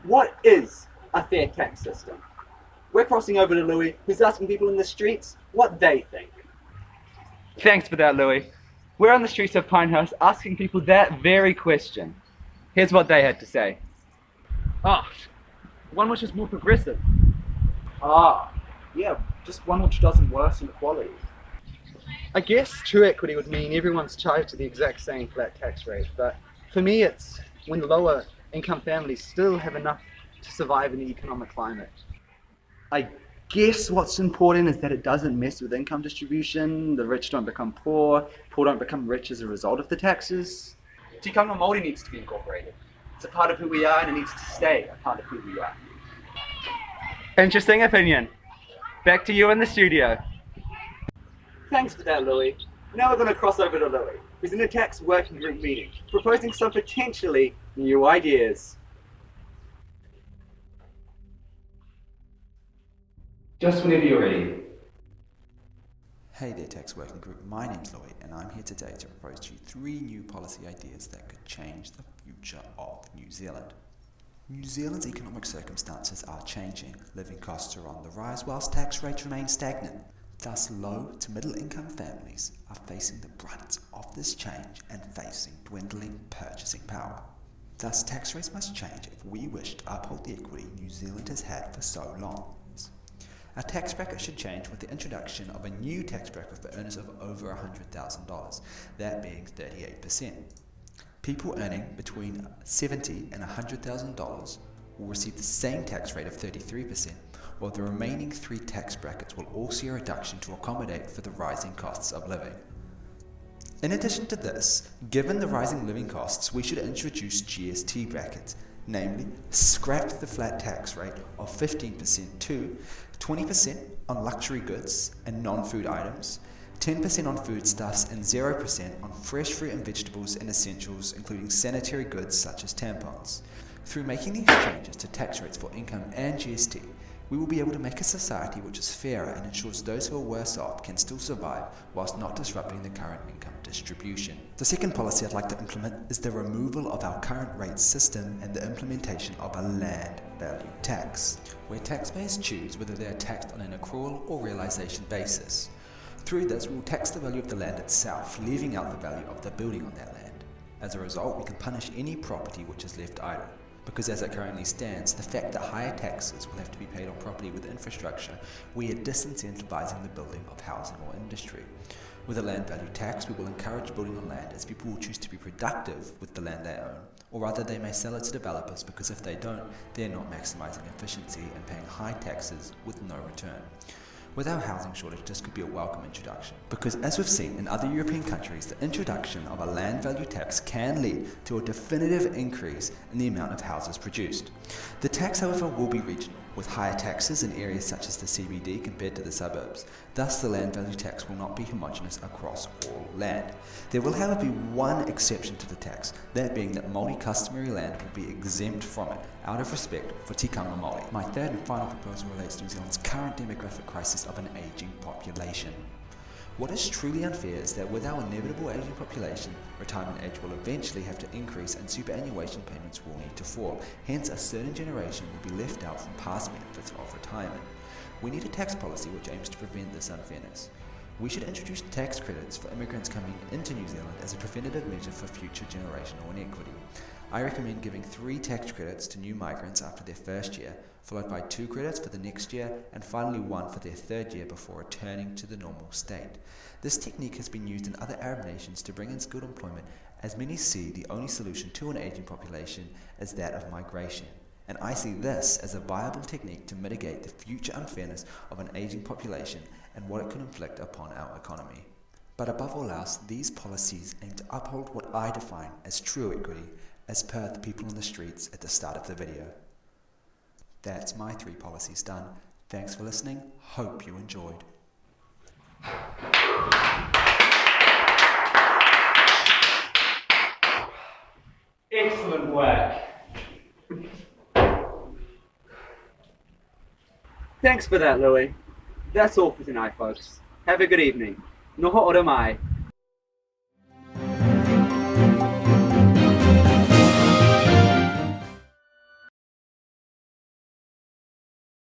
What is a fair tax system? We're crossing over to Louis, who's asking people in the streets what they think. Thanks for that, Louis. We're on the streets of Pinehouse asking people that very question. Here's what they had to say. One which is more progressive. Just one which doesn't worsen equality. I guess true equity would mean everyone's charged to the exact same flat tax rate, but for me it's when lower income families still have enough to survive in the economic climate. I guess what's important is that it doesn't mess with income distribution. The rich don't become poor don't become rich as a result of the taxes. Tikanga Māori needs to be incorporated. It's a part of who we are and it needs to stay a part of who we are. Interesting opinion. Back to you in the studio. Thanks for that, Louis. Now we're going to cross over to Louis, who's in a tax working group meeting, proposing some potentially new ideas. Just whenever you're ready. Hey there Tax Working Group, my name's Louis and I'm here today to propose to you 3 new policy ideas that could change the future of New Zealand. New Zealand's economic circumstances are changing, living costs are on the rise whilst tax rates remain stagnant. Thus low to middle income families are facing the brunt of this change and facing dwindling purchasing power. Thus tax rates must change if we wish to uphold the equity New Zealand has had for so long. Our tax bracket should change with the introduction of a new tax bracket for earners of over $100,000, that being 38%. People earning between $70,000 and $100,000 will receive the same tax rate of 33%, while the remaining 3 tax brackets will all see a reduction to accommodate for the rising costs of living. In addition to this, given the rising living costs, we should introduce GST brackets, namely scrap the flat tax rate of 15% to 20% on luxury goods and non-food items, 10% on foodstuffs and 0% on fresh fruit and vegetables and essentials including sanitary goods such as tampons. Through making these changes to tax rates for income and GST, we will be able to make a society which is fairer and ensures those who are worse off can still survive whilst not disrupting the current income distribution. The second policy I'd like to implement is the removal of our current rate system and the implementation of a land value tax, where taxpayers choose whether they are taxed on an accrual or realisation basis. Through this, we will tax the value of the land itself, leaving out the value of the building on that land. As a result, we can punish any property which is left idle, because as it currently stands, the fact that higher taxes will have to be paid on property with infrastructure, we are disincentivising the building of housing or industry. With a land value tax, we will encourage building on land as people will choose to be productive with the land they own, or rather they may sell it to developers because if they don't, they're not maximising efficiency and paying high taxes with no return. With our housing shortage, this could be a welcome introduction, because as we've seen in other European countries, the introduction of a land value tax can lead to a definitive increase in the amount of houses produced. The tax, however, will be regional, with higher taxes in areas such as the CBD compared to the suburbs. Thus, the land value tax will not be homogenous across all land. There will, however, be one exception to the tax, that being that Māori customary land will be exempt from it, out of respect for tikanga Māori. My third and final proposal relates to New Zealand's current demographic crisis of an ageing population. What is truly unfair is that with our inevitable aging population, retirement age will eventually have to increase and superannuation payments will need to fall. Hence, a certain generation will be left out from past benefits of retirement. We need a tax policy which aims to prevent this unfairness. We should introduce tax credits for immigrants coming into New Zealand as a preventative measure for future generational inequity. I recommend giving 3 tax credits to new migrants after their first year, followed by 2 credits for the next year, and finally 1 for their third year before returning to the normal state. This technique has been used in other Arab nations to bring in skilled employment, as many see the only solution to an aging population as that of migration. And I see this as a viable technique to mitigate the future unfairness of an aging population and what it could inflict upon our economy. But above all else, these policies aim to uphold what I define as true equity, as per the people on the streets at the start of the video. That's my 3 policies done. Thanks for listening. Hope you enjoyed. Excellent work. Thanks for that, Louis. That's all for tonight, folks. Have a good evening. Noho ora mai.